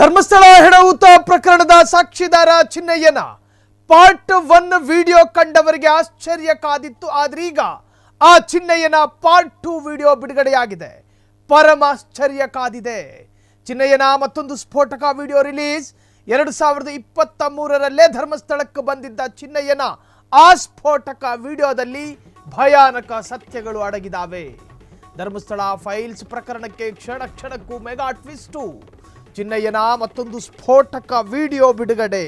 ಧರ್ಮಸ್ಥಳ ಹೆಣಊತ ಪ್ರಕರಣದ ಸಾಕ್ಷಿದಾರ ಚಿನ್ನಯ್ಯನ part 1 video ಕಂಡವರಿಗೆ ಆಶ್ಚರ್ಯ ಕಾದಿತ್ತು. ಆದರೆ ಈಗ ಆ ಚಿನ್ನಯ್ಯನ ಪಾರ್ಟ್ 2 ವಿಡಿಯೋ ಬಿಡುಗಡೆಯಾಗಿದೆ. ಪರಮಾಶ್ಚರ್ಯ ಕಾದಿದೆ. ಚಿನ್ನಯ್ಯನ ಮತ್ತೊಂದು ಸ್ಫೋಟಕ ವಿಡಿಯೋ ರಿಲೀಸ್. 2023ರಲ್ಲೇ ಧರ್ಮಸ್ಥಳಕ್ಕೆ ಬಂದಿದ್ದ ಚಿನ್ನಯ್ಯನ ಆ ಸ್ಫೋಟಕ ವಿಡಿಯೋದಲ್ಲಿ ಭಯಾನಕ ಸತ್ಯಗಳು ಅಡಗಿದಾವೆ. ಧರ್ಮಸ್ಥಳ ಫೈಲ್ಸ್ ಪ್ರಕರಣಕ್ಕೆ ಕ್ಷಣ ಕ್ಷಣಕ್ಕೂ ಮೆಗಾ ಟ್ವಿಸ್ಟು. ಚಿನ್ನಯ್ಯನ ಮತ್ತೊಂದು ಸ್ಫೋಟಕ ವಿಡಿಯೋ ಬಿಡುಗಡೆ.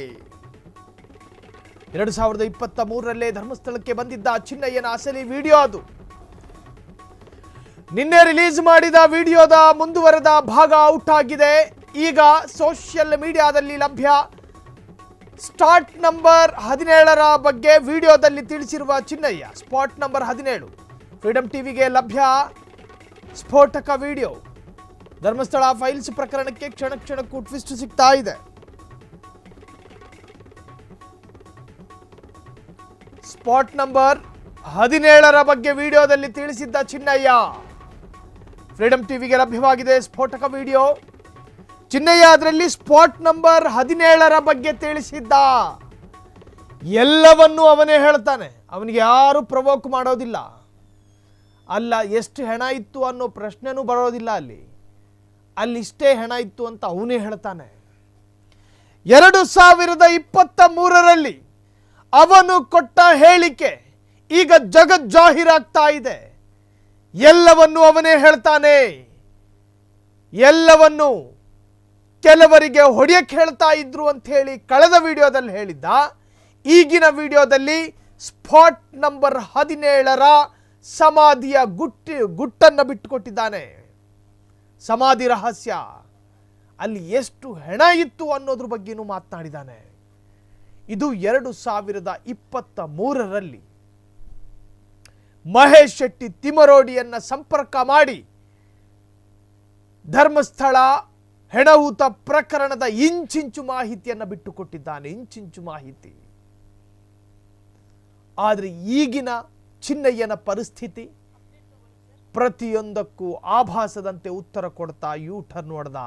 2023ರಲ್ಲೇ ಧರ್ಮಸ್ಥಳಕ್ಕೆ ಬಂದಿದ್ದ ಚಿನ್ನಯ್ಯನ ಅಸಲಿ ವಿಡಿಯೋ ಅದು. ನಿನ್ನೆ ರಿಲೀಸ್ ಮಾಡಿದ ವಿಡಿಯೋದ ಮುಂದುವರೆದ ಭಾಗ ಔಟ್ ಆಗಿದೆ. ಈಗ ಸೋಷಿಯಲ್ ಮೀಡಿಯಾದಲ್ಲಿ ಲಭ್ಯ ಸ್ಟಾರ್ಟ್ ನಂಬರ್ 17ರ ಬಗ್ಗೆ ವಿಡಿಯೋದಲ್ಲಿ ತಿಳಿಸಿರುವ ಚಿನ್ನಯ್ಯ. ಸ್ಪಾಟ್ ನಂಬರ್ 17 ಫ್ರೀಡಂ ಟಿವಿಗೆ ಲಭ್ಯ ಸ್ಫೋಟಕ ವಿಡಿಯೋ. ಧರ್ಮಸ್ಥಳ ಫೈಲ್ಸ್ ಪ್ರಕರಣಕ್ಕೆ ಕ್ಷಣ ಕ್ಷಣಕ್ಕೂ ಟ್ವಿಸ್ಟ್ ಸಿಗ್ತಾ ಇದೆ. ಸ್ಪಾಟ್ ನಂಬರ್ 17ರ ಬಗ್ಗೆ ವಿಡಿಯೋದಲ್ಲಿ ತಿಳಿಸಿದ್ದ ಚಿನ್ನಯ್ಯ. ಫ್ರೀಡಂ ಟಿವಿಗೆ ಲಭ್ಯವಾಗಿದೆ ಸ್ಫೋಟಕ ವಿಡಿಯೋ. ಚಿನ್ನಯ್ಯ ಅದರಲ್ಲಿ ಸ್ಪಾಟ್ ನಂಬರ್ 17ರ ಬಗ್ಗೆ ತಿಳಿಸಿದ್ದ. ಎಲ್ಲವನ್ನೂ ಅವನೇ ಹೇಳ್ತಾನೆ. ಅವನಿಗೆ ಯಾರು ಪ್ರವೋಕ್ ಮಾಡೋದಿಲ್ಲ. ಅಲ್ಲ ಎಷ್ಟು ಹೆಣ ಇತ್ತು ಅನ್ನೋ ಪ್ರಶ್ನೆನೂ ಬರೋದಿಲ್ಲ. ಅಲ್ಲಿಷ್ಟೇ ಹೆಣ ಇತ್ತು ಅಂತ ಅವನೇ ಹೇಳ್ತಾನೆ. 2023ರಲ್ಲಿ ಅವನು ಕೊಟ್ಟ ಹೇಳಿಕೆ ಈಗ ಜಗಜ್ಜಾಹೀರಾಗ್ತಾ ಇದೆ. ಎಲ್ಲವನ್ನೂ ಅವನೇ ಹೇಳ್ತಾನೆ. ಎಲ್ಲವನ್ನೂ ಕೆಲವರಿಗೆ ಹೊಡೆಯಕ್ಕೆ ಹೇಳ್ತಾ ಇದ್ರು ಅಂತ ಹೇಳಿ ಕಳೆದ ವಿಡಿಯೋದಲ್ಲಿ ಹೇಳಿದ್ದ. ಈಗಿನ ವಿಡಿಯೋದಲ್ಲಿ ಸ್ಪಾಟ್ ನಂಬರ್ 17ರ ಸಮಾಧಿಯ ಗುಟ್ಟನ್ನು ಬಿಟ್ಟುಕೊಟ್ಟಿದ್ದಾನೆ. ಸಮಾಧಿ ರಹಸ್ಯ, ಅಲ್ಲಿ ಎಷ್ಟು ಹೆಣ ಇತ್ತು ಅನ್ನೋದ್ರ ಬಗ್ಗೆನೂ ಮಾತನಾಡಿದ್ದಾನೆ. ಇದು 2023ರಲ್ಲಿ ಮಹೇಶ್ ಶೆಟ್ಟಿ ತಿಮರೋಡಿಯನ್ನ ಸಂಪರ್ಕ ಮಾಡಿ ಧರ್ಮಸ್ಥಳ ಹೆಣಊತ ಪ್ರಕರಣದ ಇಂಚಿಂಚು ಮಾಹಿತಿಯನ್ನು ಬಿಟ್ಟುಕೊಟ್ಟಿದ್ದಾನೆ. ಇಂಚಿಂಚು ಮಾಹಿತಿ. ಆದರೆ ಈಗಿನ ಚಿನ್ನಯ್ಯನ ಪರಿಸ್ಥಿತಿ ಪ್ರತಿಯೊಂದಕ್ಕೂ ಆಭಾಸದಂತೆ ಉತ್ತರ ಕೊಡ್ತಾ ಯೂ ಟರ್ನ್ ಹೊಡೆದ.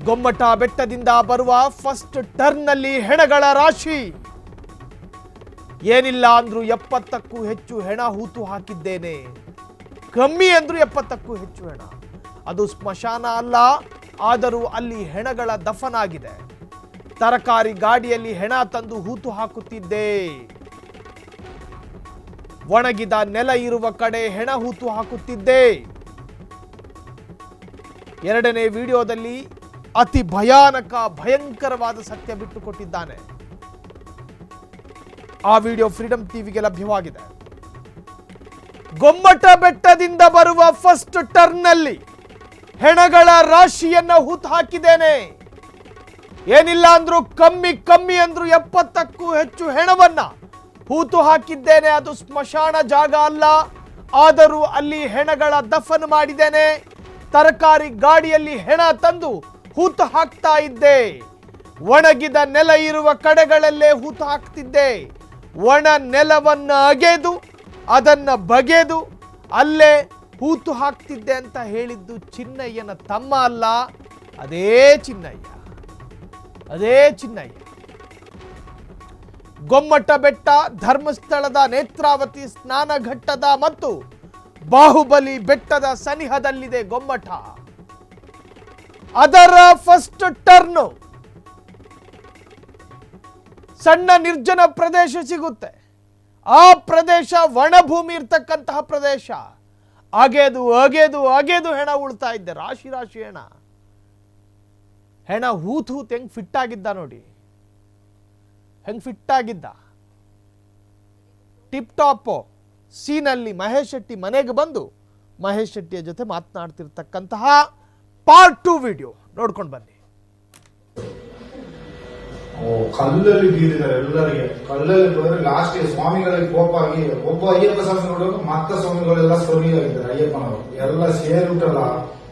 ಗೊಮ್ಮಟ ಬೆಟ್ಟದಿಂದ ಬರುವ ಫಸ್ಟ್ ಟರ್ನ್ನಲ್ಲಿ ಹೆಣಗಳ ರಾಶಿ. ಏನಿಲ್ಲ ಅಂದ್ರೂ 70ಕ್ಕೂ ಹೆಚ್ಚು ಹೆಣ ಹೂತು ಹಾಕಿದ್ದೇನೆ. ಕಮ್ಮಿ ಅಂದ್ರೂ 70ಕ್ಕೂ ಹೆಚ್ಚು ಹೆಣ. ಅದು ಸ್ಮಶಾನ ಅಲ್ಲ, ಆದರೂ ಅಲ್ಲಿ ಹೆಣಗಳ ದಫನಾಗಿದೆ. ತರಕಾರಿ ಗಾಡಿಯಲ್ಲಿ ಹೆಣ ತಂದು ಹೂತು ಹಾಕುತ್ತಿದ್ದೆ. ಒಣಗಿದ ನೆಲ ಇರುವ ಕಡೆ ಹೆಣ ಹೂತು ಹಾಕುತ್ತಿದ್ದೆ. 2ನೇ ವಿಡಿಯೋದಲ್ಲಿ ಅತಿ ಭಯಂಕರವಾದ ಸತ್ಯ ಬಿಟ್ಟುಕೊಟ್ಟಿದ್ದಾನೆ. ಆ ವಿಡಿಯೋ ಫ್ರೀಡಂ ಟಿವಿಗೆ ಲಭ್ಯವಾಗಿದೆ. ಗೊಮ್ಮಟ ಬೆಟ್ಟದಿಂದ ಬರುವ ಫಸ್ಟ್ ಟರ್ನ್ನಲ್ಲಿ ಹೆಣಗಳ ರಾಶಿಯನ್ನ ಹೂತು ಹಾಕಿದ್ದೇನೆ. ಏನಿಲ್ಲ ಅಂದ್ರೂ ಕಮ್ಮಿ ಅಂದ್ರೂ 70ಕ್ಕೂ ಹೆಚ್ಚು ಹೆಣವನ್ನ ಹೂತು ಹಾಕಿದ್ದೇನೆ. ಅದು ಸ್ಮಶಾನ ಜಾಗ ಅಲ್ಲ, ಆದರೂ ಅಲ್ಲಿ ಹೆಣಗಳ ದಫನ್ ಮಾಡಿದ್ದೇನೆ. ತರಕಾರಿ ಗಾಡಿಯಲ್ಲಿ ಹೆಣ ತಂದು ಹೂತು ಹಾಕ್ತಾ ಇದ್ದೆ. ಒಣಗಿದ ನೆಲ ಇರುವ ಕಡೆಗಳಲ್ಲೇ ಹೂತು ಹಾಕ್ತಿದ್ದೆ. ಒಣ ನೆಲವನ್ನು ಅಗೆದು ಅದನ್ನ ಬಗೆದು ಅಲ್ಲೇ ಹೂತು ಹಾಕ್ತಿದ್ದೆ ಅಂತ ಹೇಳಿದ್ದು ಚಿನ್ನಯ್ಯನ ತಮ್ಮ ಅಲ್ಲ, ಅದೇ ಚಿನ್ನಯ್ಯ. ಗೊಮ್ಮಟ ಬೆಟ್ಟ, ಧರ್ಮಸ್ಥಳದ ನೇತ್ರಾವತಿ ಸ್ನಾನಘಟ್ಟದ ಮತ್ತು ಬಾಹುಬಲಿ ಬೆಟ್ಟದ ಸನಿಹದಲ್ಲಿದೆ ಗೊಮ್ಮಟ. ಅದರ ಫಸ್ಟ್ ಟರ್ನ್ ಸಣ್ಣ ನಿರ್ಜನ ಪ್ರದೇಶ ಸಿಗುತ್ತೆ. ಆ ಪ್ರದೇಶ ಒಣಭೂಮಿ ಇರ್ತಕ್ಕಂತಹ ಪ್ರದೇಶ. ಅಗೆದು ಹೆಣ ಉಳ್ತಾ ಇದ್ದೆ. ರಾಶಿ ಹೆಣ ಹೂತು ಹೆಂಗ್ ಫಿಟ್ ಆಗಿದ್ದ ನೋಡಿ. ಹೆಂಗ್ ಫಿಟ್ ಆಗಿದ್ದ. ಟಿಪ್ ಟಾಪ್ ಸೀನಲ್ಲಿ ಮಹೇಶ್ ಶೆಟ್ಟಿ ಮನೆಗೆ ಬಂದು ಮಹೇಶ್ ಶೆಟ್ಟಿಯ ಜೊತೆ ಮಾತನಾಡ್ತಿರ್ತಕ್ಕಂತಹ ಪಾರ್ಟ್ 2 ವಿಡಿಯೋ ನೋಡ್ಕೊಂಡು ಬನ್ನಿ. ಕಲ್ಲಲ್ಲಿ ಬೀರಿದ್ದಾರೆ ಎಲ್ಲರಿಗೆ. ಕಲ್ಲಲ್ಲಿ ಬಂದ್ರೆ ಲಾಸ್ಟ್ ಸ್ವಾಮಿಗಳಿಗೆ ಕೋಪ ಆಗಿ ಒಬ್ಬ ಅಯ್ಯಪ್ಪ ಶಾಸನಗಳು ಮತ್ತ ಸ್ವಾಮಿಗಳೆಲ್ಲ ಸ್ವರ್ಗಿಯಾಗಿದ್ದಾರೆ. ಅಯ್ಯಪ್ಪನವರು ಎಲ್ಲ ಸೇರಿಬಿಟ್ಟಲ್ಲ,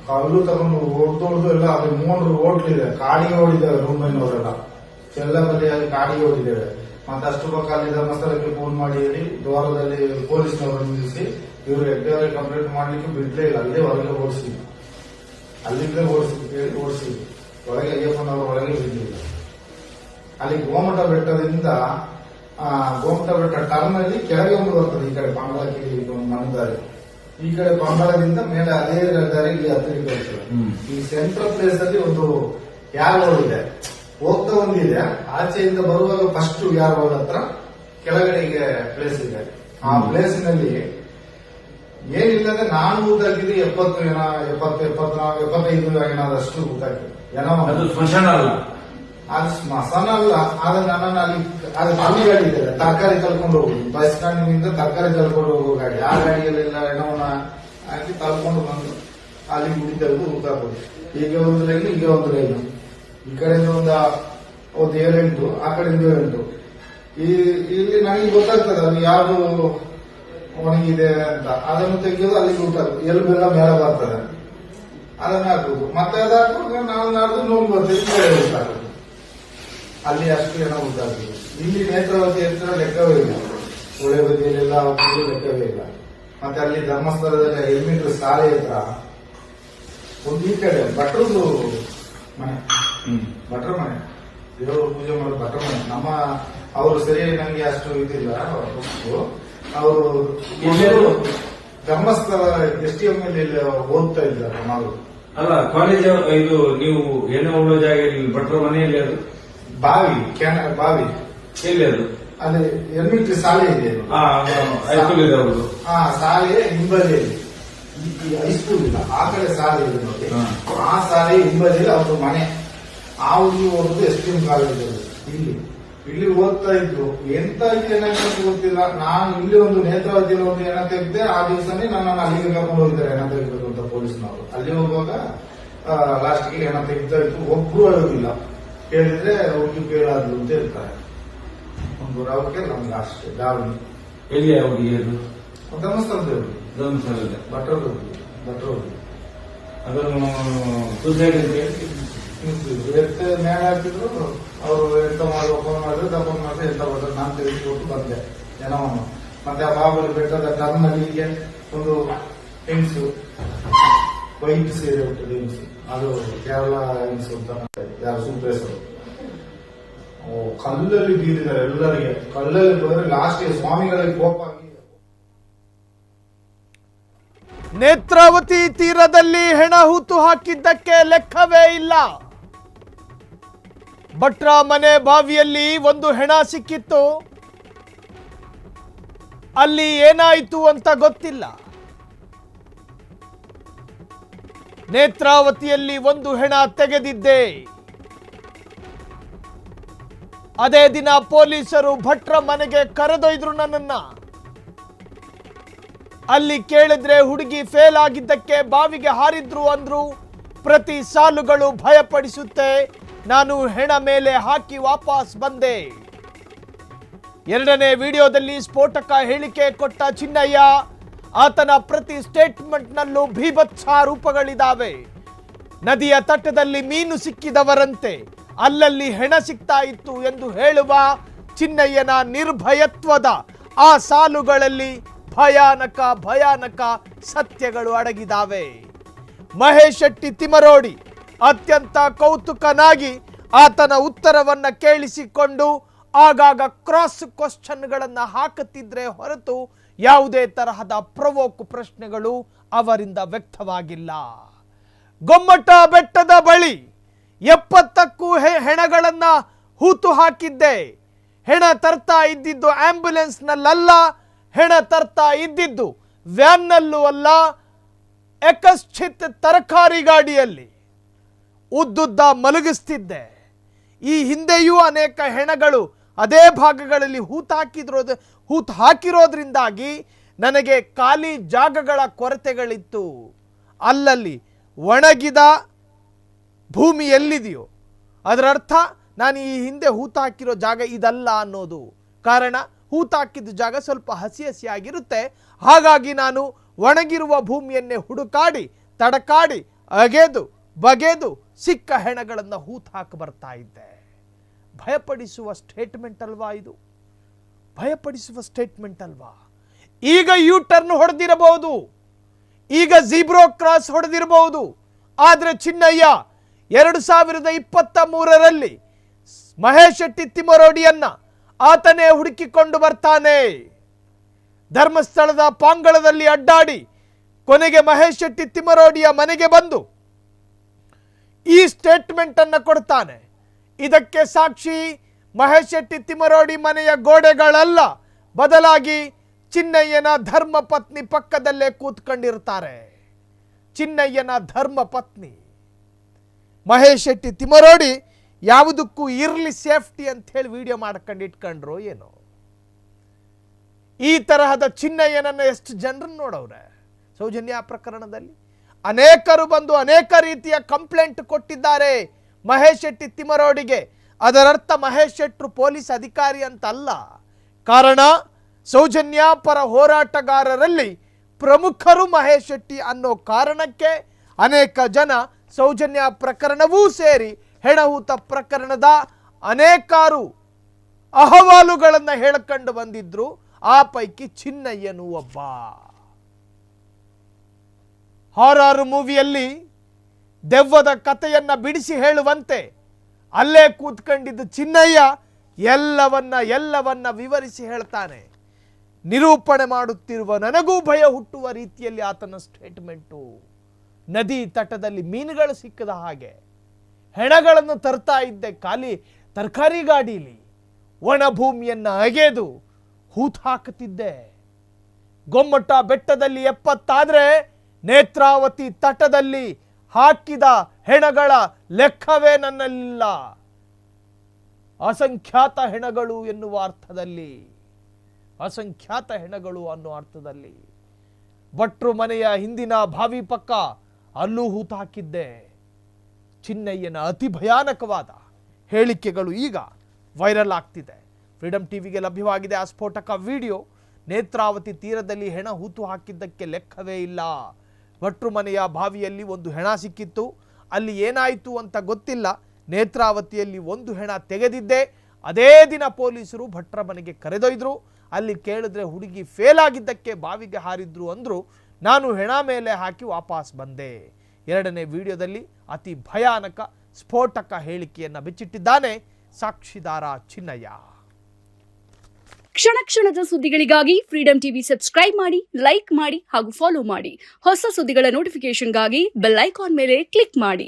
ಕಲ್ಲು ತಗೊಂಡು ಹೊಡೆದು ಎಲ್ಲ ಅದು 3 ಹೋಟ್ಲಿದೆ. ಕಾಡಿಗೆ ಓಡಿದ್ದೇವೆ ರೂಮೈನವರೆಲ್ಲ ಎಲ್ಲ ಬದಿಯಾಗಿ ಕಾಡಿಗೆ ಓಡಿದ್ದೇವೆ. ಮತ್ತೆ ಅಷ್ಟು ಪಕ್ಕ ಅಲ್ಲಿ ಧರ್ಮಸ್ಥಳಕ್ಕೆ ಫೋನ್ ಮಾಡಿ ಹೇಳಿ ದ್ವಾರದಲ್ಲಿ ಪೊಲೀಸ್ನವರು ನಿಲ್ಲಿಸಿ ಇವರು ಹೆಗ್ಡೆಯವರಿಗೆ ಕಂಪ್ಲೇಂಟ್ ಮಾಡ್ಲಿಕ್ಕೆ ಬಿಡ್ಲೇ ಇಲ್ಲ. ಅಲ್ಲೇ ಹೊರಗೆ ಓಡಿಸಿ ಅಲ್ಲಿಂದ ಓಡಿಸಿದ್ರು. ಒಳಗೆ ಅಯ್ಯಪ್ಪನವರು ಒಳಗೆ ಬಿದ್ದಿಲ್ಲ. ಅಲ್ಲಿ ಗೋಮಟ ಬೆಟ್ಟದಿಂದ ಗೋಮಟ ಬೆಟ್ಟ ಟರ್ನ್ ಅಲ್ಲಿ ಕೆಳಗೆ ಒಂದು ಬರ್ತದೆ. ಈ ಕಡೆ ಪಂಬಳಕ್ಕೆ ಮಣ್ಣದಾರಿ, ಈ ಕಡೆ ಪಂಬಳದಿಂದ ಮೇಲೆ ಅದೇ ದಾರಿ ಇಲ್ಲಿ ಹತ್ತಿರ ಬರ್ತದೆ. ಈ ಸೆಂಟ್ರಲ್ ಪ್ಲೇಸ್ ಅಲ್ಲಿ ಒಂದು ಯಾರ್ ರೋಡ್ ಇದೆ, ಹೋಗ್ತಾ ಒಂದಿದೆ. ಆಚೆಯಿಂದ ಬರುವಾಗ ಫಸ್ಟ್ ಯಾರ್ ರೋಡ್ ಹತ್ರ ಕೆಳಗಡೆಗೆ ಪ್ಲೇಸ್ ಇದೆ. ಆ ಪ್ಲೇಸಿನಲ್ಲಿ ಏನಿಲ್ಲದೆ ನಾನು ಊಟ ಹಾಕಿದ್ರೆ 75 ಏನಾದಷ್ಟು ಊಟ ಹಾಕಿದೆ. ಅದು ಸ್ಮಶಾನ ಅಲ್ಲ, ಅದು ಸ್ಮಶಾನ ಅಲ್ಲ. ಆದ್ರೆ ನನ್ನನ್ನು ಅಲ್ಲಿ ಅದು ಕಮ್ಮಿ ಗಾಡಿ ಇದೆ, ತರಕಾರಿ ತಳ್ಕೊಂಡು ಹೋಗುದು. ಬಸ್ ಸ್ಟ್ಯಾಂಡಿನಿಂದ ತರಕಾರಿ ತಳ್ಕೊಂಡು ಹೋಗೋ ಗಾಡಿ. ಆ ಗಾಡಿಯಲ್ಲೆಲ್ಲ ಹೆಣವನ್ನ ಹಾಕಿ ತಳ್ಕೊಂಡು ಬಂದು ಅಲ್ಲಿ ಗುಡಿ ತೆಗೆದು ಊಟ ಹಾಕೋದು. ಈಗ ಒಂದು ಲೈನು, ಈಗ ಒಂದು ಲೈನು. ಈ ಕಡೆಯಿಂದ ಒಂದು 7-8, ಆ ಕಡೆಯಿಂದ 7. ಇಲ್ಲಿ ನನಗೆ ಗೊತ್ತಾಗ್ತದೆ ಅದು ಯಾವುದು ಒಣಗಿದೆ ಅಂತ. ಅದನ್ನು ತೆಗೆಯೋದು, ಅಲ್ಲಿಗೆ ಊಟ ಎಲ್ಬೆಲ್ಲ ಮೇಲೆ ಬರ್ತದೆ, ಅದನ್ನ ಹಾಕುದು. ಮತ್ತೆ ಅದು ಹಾಕುವಾಗ ನಾವು ನಾಡ್ದು ನೋವು ಬರ್ತದೆ, ಊಟ ಹಾಕುದು. ಅಲ್ಲಿ ಅಷ್ಟು ಜನ ಊಟ ಹಾಕುದು. ಇಲ್ಲಿ ನೇತ್ರಾವತಿ ಹತ್ರ ಲೆಕ್ಕವೇ ಇಲ್ಲ, ಒಳ್ಳೆ ಬದಿಯಲ್ಲೆಲ್ಲ ಲೆಕ್ಕವೇ ಇಲ್ಲ. ಮತ್ತೆ ಅಲ್ಲಿ ಧರ್ಮಸ್ಥಳದಲ್ಲಿ 5 ಮೀಟರ್ ಶಾಲೆ ಹತ್ರ ಒಂದು ಈ ಕಡೆ ಭಟ್ರದ್ದು ಮನೆ, ಭಟ್ರ ಮನೆ, ದೇವರು ಪೂಜೆ ಮಾಡೋ ಭಟ್ರ ಮನೆ. ನಮ್ಮ ಅವರು ಸರಿಯಾಗಿ ನಂಗೆ ಅಷ್ಟು ಇದಿಲ್ಲ. ಅವರು ಧರ್ಮಸ್ಥಳ STM ಅಲ್ಲಿ ಓದ್ತಾ ಇದ್ದಾರೆ. ನಾವು ಅಲ್ಲ ಕಾಲೇಜ್ ಇದು ನೀವು ಏನೋ ಉಳ್ಳೋ ಜಾಗ ಭಟ್ರ ಮನೆಯಲ್ಲಿ, ಅದು ಬಾವಿ ಎಲ್ಲಿ ಅದು? ಅಲ್ಲಿ 2 ಮೀಟರ್ ಶಾಲೆ ಇದೆ, ಹೈಸ್ಕೂಲ್ ಇದೆ ಅವರು. ಶಾಲೆಯ ಹಿಂಬದಿಯಲ್ಲಿ ಹೈಸ್ಕೂಲ್ ಇಲ್ಲ, ಆ ಕಡೆ ಶಾಲೆ ಇದೆ ನೋಡಿ. ಆ ಶಾಲೆಯ ಹಿಂಬದಿಯಲ್ಲಿ ಅವ್ರ ಮನೆ. ಆ ಹುಡುಗಿ ಓದುದು STM ಕಾಲೇಜ್ ಇಲ್ಲಿ ಓದ್ತಾ ಇದ್ರು. ಎಂತ ಏನಾಗ್ತದೆ ಗೊತ್ತಿಲ್ಲ. ನಾನು ಇಲ್ಲಿ ಒಂದು ನೇತ್ರಾವತಿಯಲ್ಲಿ ಒಂದು ಹೆಣ ತೆಗೆದೆ. ಆ ದಿವಸನೇ ನನ್ನನ್ನು ಅಲ್ಲಿಗೆ ಕರ್ಕೊಂಡು ಹೋಗಿದ್ದಾರೆ ಹೆಣ ತೆಗಿಬೇಕು ಅಂತ ಪೊಲೀಸ್ನವರು. ಅಲ್ಲಿ ಹೋಗುವಾಗ ಲಾಸ್ಟ್ಗೆ ಹೆಣ ತೆಗಿತಾ ಇತ್ತು. ಒಬ್ರು ಹೇಳುದಿಲ್ಲ, ಹೇಳಿದ್ರೆ ಹುಡುಗಿ ಕೇಳಾದ್ರು ಅಂತ ಹೇಳ್ತಾರೆ. ಒಂದು ರಾವಕ್ಕೆ ನಮ್ಗೆ ಅಷ್ಟೇ ದಾವಣಿ. ಎಲ್ಲಿ ಹುಡುಗಿ? ಧರ್ಮಸ್ಥಳದಲ್ಲಿ ಭಟ್ರ ಅದನ್ನು ಸುಸೈಡ್ ಅಂತ ಮೇಲೆ ಹಾಕಿದ್ರು. ಅವರು ಎಂತ ಮಾಡಿ ಓಪನ್ ಮಾಡಿದ್ರೆ ದಪ್ಪನ್ ಮಾಡಿದ್ರೆ ಎಂತ ಮಾಡಿದ್ರೆ ನಾನು ತೆಗೆದುಕೊಟ್ಟು ಬಂದೆ ಜನವನ್ನು. ಮತ್ತೆ ಆ ಬಾಬಲಿ ಬೆಟ್ಟದ ಟರ್ನಲ್ಲಿಗೆ ಒಂದು ಹೆಂಗ್ಸು, ವೈಟ್ ಸೀರೆ ಹುಟ್ಟಿದ ಹೆಂಗ್ಸು, ಅದು ಕೇರಳ ಹೆಂಗ್ಸು ಅಂತ ಯಾರು ಸುಬ್ರೇಶ್ವರು. ಕಲ್ಲಲ್ಲಿ ಬೀರಿದ್ದಾರೆ ಎಲ್ಲರಿಗೆ. ಕಲ್ಲಲ್ಲಿ ಬಂದ್ರೆ ಲಾಸ್ಟ್ಗೆ ಸ್ವಾಮಿಗಳಿಗೆ ಕೋಪ ಆಗಿ. ನೇತ್ರಾವತಿ ತೀರದಲ್ಲಿ ಹೆಣ ಹೂತು ಹಾಕಿದ್ದಕ್ಕೆ ಲೆಕ್ಕವೇ ಇಲ್ಲ. ಭಟ್ರ ಮನೆ ಬಾವಿಯಲ್ಲಿ ಒಂದು ಹೆಣ ಸಿಕ್ಕಿತ್ತು. ಅಲ್ಲಿ ಏನಾಯಿತು ಅಂತ ಗೊತ್ತಿಲ್ಲ. ನೇತ್ರಾವತಿಯಲ್ಲಿ ಒಂದು ಹೆಣ ತೆಗೆದಿದ್ದೆ. ಅದೇ ದಿನ ಪೊಲೀಸರು ಭಟ್ರ ಮನೆಗೆ ಕರೆದೊಯ್ದ್ರು ನನ್ನನ್ನ. ಅಲ್ಲಿ ಕೇಳಿದ್ರೆ ಹುಡುಗಿ ಫೇಲ್ ಆಗಿದ್ದಕ್ಕೆ ಬಾವಿಗೆ ಹಾರಿದ್ರು ಅಂದ್ರು. ಪ್ರತಿ ಸಾಲುಗಳು ಭಯಪಡಿಸುತ್ತೆ. ನಾನು ಹೆಣ ಮೇಲೆ ಹಾಕಿ ವಾಪಸ್ ಬಂದೆ. 2ನೇ ವಿಡಿಯೋದಲ್ಲಿ ಸ್ಫೋಟಕ ಹೇಳಿಕೆ ಕೊಟ್ಟ ಚಿನ್ನಯ್ಯ. ಆತನ ಪ್ರತಿ ಸ್ಟೇಟ್ಮೆಂಟ್ನಲ್ಲೂ ಭೀಭತ್ಸ ರೂಪಗಳಿದ್ದಾವೆ. ನದಿಯ ತಟ್ಟದಲ್ಲಿ ಮೀನು ಸಿಕ್ಕಿದವರಂತೆ ಅಲ್ಲಲ್ಲಿ ಹೆಣ ಸಿಗ್ತಾ ಇತ್ತು ಎಂದು ಹೇಳುವ ಚಿನ್ನಯ್ಯನ ನಿರ್ಭಯತ್ವದ ಆ ಸಾಲುಗಳಲ್ಲಿ ಭಯಾನಕ ಸತ್ಯಗಳು ಅಡಗಿದಾವೆ. ಮಹೇಶ್ ಶೆಟ್ಟಿ ತಿಮರೋಡಿ ಅತ್ಯಂತ ಕೌತುಕನಾಗಿ ಆತನ ಉತ್ತರವನ್ನ ಕೇಳಿಸಿಕೊಂಡು ಆಗಾಗ ಕ್ರಾಸ್ ಕ್ವಶನ್ಗಳನ್ನು ಹಾಕುತ್ತಿದ್ರೆ ಹೊರತು ಯಾವುದೇ ತರಹದ ಪ್ರವೋಕ್ ಪ್ರಶ್ನೆಗಳು ಅವರಿಂದ ವ್ಯಕ್ತವಾಗಿಲ್ಲ. ಗೊಮ್ಮಟ ಬೆಟ್ಟದ ಬಳಿ 70ಕ್ಕೂ ಹೆಣಗಳನ್ನ ಹೂತು ಹಾಕಿದ್ದೆ. ಹೆಣ ತರ್ತಾ ಇದ್ದಿದ್ದು ಆಂಬ್ಯುಲೆನ್ಸ್ನಲ್ಲ, ಹೆಣ ತರ್ತಾ ಇದ್ದಿದ್ದು ವ್ಯಾನ್ನಲ್ಲೂ ಅಲ್ಲ, ಎಕಶ್ಚಿತ್ ತರಕಾರಿ ಗಾಡಿಯಲ್ಲಿ ಉದ್ದುದ್ದ ಮಲಗಿಸ್ತಿದ್ದೆ. ಈ ಹಿಂದೆಯೂ ಅನೇಕ ಹೆಣಗಳು ಅದೇ ಭಾಗಗಳಲ್ಲಿ ಹೂತು ಹಾಕಿರೋದ್ರಿಂದಾಗಿ ನನಗೆ ಖಾಲಿ ಜಾಗಗಳ ಕೊರತೆಗಳಿತ್ತು. ಅಲ್ಲಲ್ಲಿ ಒಣಗಿದ ಭೂಮಿ ಎಲ್ಲಿದೆಯೋ ಅದರ ಅರ್ಥ ನಾನು ಈ ಹಿಂದೆ ಹೂತಾಕಿರೋ ಜಾಗ ಇದಲ್ಲ ಅನ್ನೋದು. ಕಾರಣ ಹೂತಾಕಿದ ಜಾಗ ಸ್ವಲ್ಪ ಹಸಿ ಹಸಿಯಾಗಿರುತ್ತೆ. ಹಾಗಾಗಿ ನಾನು ಒಣಗಿರುವ ಭೂಮಿಯನ್ನೇ ಹುಡುಕಾಡಿ ತಡಕಾಡಿ ಅಗೆದು ಬಗೆದು ಸಿಕ್ಕ ಹೆಣಗಳನ್ನು ಹೂತು ಹಾಕಿ ಬರ್ತಾ ಇದ್ದೆ. ಭಯಪಡಿಸುವ ಸ್ಟೇಟ್ಮೆಂಟ್ ಅಲ್ವಾ ಇದು? ಭಯಪಡಿಸುವ ಸ್ಟೇಟ್ಮೆಂಟ್ ಅಲ್ವಾ? ಈಗ ಯೂ ಟರ್ನ್ ಹೊಡೆದಿರಬಹುದು, ಈಗ ಝೀಬ್ರೋ ಕ್ರಾಸ್ ಹೊಡೆದಿರಬಹುದು, ಆದರೆ ಚಿನ್ನಯ್ಯ 2023ರಲ್ಲಿ ಮಹೇಶ್ ಶೆಟ್ಟಿ ತಿಮರೋಡಿಯನ್ನ ಆತನೇ ಹುಡುಕಿಕೊಂಡು ಬರ್ತಾನೆ. ಧರ್ಮಸ್ಥಳದ ಪಾಂಗಳದಲ್ಲಿ ಅಡ್ಡಾಡಿ ಕೊನೆಗೆ ಮಹೇಶ್ ಶೆಟ್ಟಿ ತಿಮರೋಡಿಯ ಮನೆಗೆ ಬಂದು ಈ ಸ್ಟೇಟ್ಮೆಂಟ್ ಅನ್ನು ಕೊಡ್ತಾನೆ. ಇದಕ್ಕೆ ಸಾಕ್ಷಿ ಮಹೇಶ್ ಶೆಟ್ಟಿ ತಿಮರೋಡಿ ಮನೆಯ ಗೋಡೆಗಳಲ್ಲ, ಬದಲಾಗಿ ಚಿನ್ನಯ್ಯನ ಧರ್ಮ ಪತ್ನಿ ಪಕ್ಕದಲ್ಲೇ ಕೂತ್ಕೊಂಡಿರ್ತಾರೆ. ಚಿನ್ನಯ್ಯನ ಧರ್ಮ ಪತ್ನಿ ಮಹೇಶ್ ಶೆಟ್ಟಿ ತಿಮರೋಡಿ ಯಾವುದಕ್ಕೂ ಇರ್ಲಿ ಸೇಫ್ಟಿ ಅಂತ ಹೇಳಿ ವಿಡಿಯೋ ಮಾಡ್ಕೊಂಡು ಇಟ್ಕೊಂಡ್ರು ಏನೋ. ಈ ತರಹದ ಚಿನ್ನಯ್ಯನನ್ನು ಎಷ್ಟು ಜನರನ್ನು ನೋಡವ್ರೆ. ಸೌಜನ್ಯ ಪ್ರಕರಣದಲ್ಲಿ ಅನೇಕರು ಬಂದು ಅನೇಕ ರೀತಿಯ ಕಂಪ್ಲೇಂಟ್ ಕೊಟ್ಟಿದ್ದಾರೆ ಮಹೇಶ್ ಶೆಟ್ಟಿ ತಿಮರೋಡಿಗೆ. ಅದರರ್ಥ ಮಹೇಶ್ ಶೆಟ್ರು ಪೊಲೀಸ್ ಅಧಿಕಾರಿ ಅಂತ ಅಲ್ಲ. ಕಾರಣ ಸೌಜನ್ಯ ಪರ ಹೋರಾಟಗಾರರಲ್ಲಿ ಪ್ರಮುಖರು ಮಹೇಶ್ ಶೆಟ್ಟಿ ಅನ್ನೋ ಕಾರಣಕ್ಕೆ ಅನೇಕ ಜನ ಸೌಜನ್ಯ ಪ್ರಕರಣವೂ ಸೇರಿ ಹೆಣಹೂತ ಪ್ರಕರಣದ ಅನೇಕಾರು ಅಹವಾಲುಗಳನ್ನು ಹೇಳಿಕೊಂಡು ಬಂದಿದ್ರು. ಆ ಪೈಕಿ ಚಿನ್ನಯ್ಯನು ಒಬ್ಬ. ಹಾರರ್ ಮೂವಿಯಲ್ಲಿ ದೆವ್ವದ ಕಥೆಯನ್ನ ಬಿಡಿಸಿ ಹೇಳುವಂತೆ ಅಲ್ಲೇ ಕೂತ್ಕೊಂಡಿದ್ದ ಚಿನ್ನಯ್ಯ ಎಲ್ಲವನ್ನ ವಿವರಿಸಿ ಹೇಳ್ತಾನೆ. ನಿರೂಪಣೆ ಮಾಡುತ್ತಿರುವ ನನಗೂ ಭಯ ಹುಟ್ಟುವ ರೀತಿಯಲ್ಲಿ ಆತನ ಸ್ಟೇಟ್ಮೆಂಟು. ನದಿ ತಟದಲ್ಲಿ ಮೀನುಗಳು ಸಿಕ್ಕದ ಹಾಗೆ ಹೆಣಗಳನ್ನು ತರ್ತಾ ಇದ್ದೆ ಖಾಲಿ ತರಕಾರಿ ಗಾಡೀಲಿ. ಒಣ ಭೂಮಿಯನ್ನ ಅಗೆದು ಹೂತು ಹಾಕುತ್ತಿದ್ದೆ. ಗೊಮ್ಮಟ ಬೆಟ್ಟದಲ್ಲಿ 70 ಆದ್ರೆ ನೇತ್ರಾವತಿ ತಟದಲ್ಲಿ ಹಾಕಿದ ಹೆಣಗಳ ಲೆಕ್ಕವೇ ನನ್ನಲ್ಲಿಲ್ಲ. ಅಸಂಖ್ಯಾತ ಹೆಣಗಳು ಎನ್ನುವ ಅರ್ಥದಲ್ಲಿ, ಅಸಂಖ್ಯಾತ ಹೆಣಗಳು ಅನ್ನೋ ಅರ್ಥದಲ್ಲಿ. ಭಟ್ರು ಮನೆಯ ಹಿಂದಿನ ಬಾವಿ ಪಕ್ಕ ಅಲ್ಲೂ ಹೂತು ಹಾಕಿದ್ದೆ. ಚಿನ್ನಯ್ಯನ ಅತಿ ಭಯಾನಕವಾದ ಹೇಳಿಕೆಗಳು ಈಗ ವೈರಲ್ ಆಗ್ತಿದೆ. ಫ್ರೀಡಂ ಟಿವಿಗೆ ಲಭ್ಯವಾಗಿದೆ ಆ ಸ್ಫೋಟಕ ವಿಡಿಯೋ. ನೇತ್ರಾವತಿ ತೀರದಲ್ಲಿ ಹೆಣ ಹೂತು ಹಾಕಿದ್ದಕ್ಕೆ ಲೆಕ್ಕವೇ ಇಲ್ಲ. ಭಟ್ರು ಮನೆಯ ಬಾವಿಯಲ್ಲಿ ಒಂದು ಹೆಣ ಸಿಕ್ಕಿತ್ತು. ಅಲ್ಲಿ ಏನಾಯಿತು ಅಂತ ಗೊತ್ತಿಲ್ಲ. ನೇತ್ರಾವತಿಯಲ್ಲಿ ಒಂದು ಹೆಣ ತೆಗೆದಿದ್ದೆ. ಅದೇ ದಿನ ಪೊಲೀಸರು ಭಟ್ರ ಮನೆಗೆ ಕರೆದೊಯ್ದರು. ಅಲ್ಲಿ ಕೇಳಿದ್ರೆ ಹುಡುಗಿ ಫೇಲ್ ಆಗಿದ್ದಕ್ಕೆ ಬಾವಿಗೆ ಹಾರಿದ್ರು ಅಂದ್ರು. ನಾನು ಹೆಣ ಮೇಲೆ ಹಾಕಿ ವಾಪಸ್ ಬಂದೆ. ಎರಡನೇ ವಿಡಿಯೋದಲ್ಲಿ ಅತಿ ಭಯಾನಕ ಸ್ಫೋಟಕ ಹೇಳಿಕೆಯನ್ನು ಬಿಚ್ಚಿಟ್ಟಿದ್ದಾನೆ ಸಾಕ್ಷಿದಾರ ಚಿನ್ನಯ್ಯ. ಕ್ಷಣ ಕ್ಷಣದ ಸುದ್ದಿಗಳಿಗಾಗಿ ಫ್ರೀಡಂ ಟಿವಿ ಸಬ್ಸ್ಕ್ರೈಬ್ ಮಾಡಿ, ಲೈಕ್ ಮಾಡಿ ಹಾಗೂ ಫಾಲೋ ಮಾಡಿ. ಹೊಸ ಸುದ್ದಿಗಳ ನೋಟಿಫಿಕೇಶನ್ಗಾಗಿ ಬೆಲ್ ಐಕಾನ್ ಮೇಲೆ ಕ್ಲಿಕ್ ಮಾಡಿ.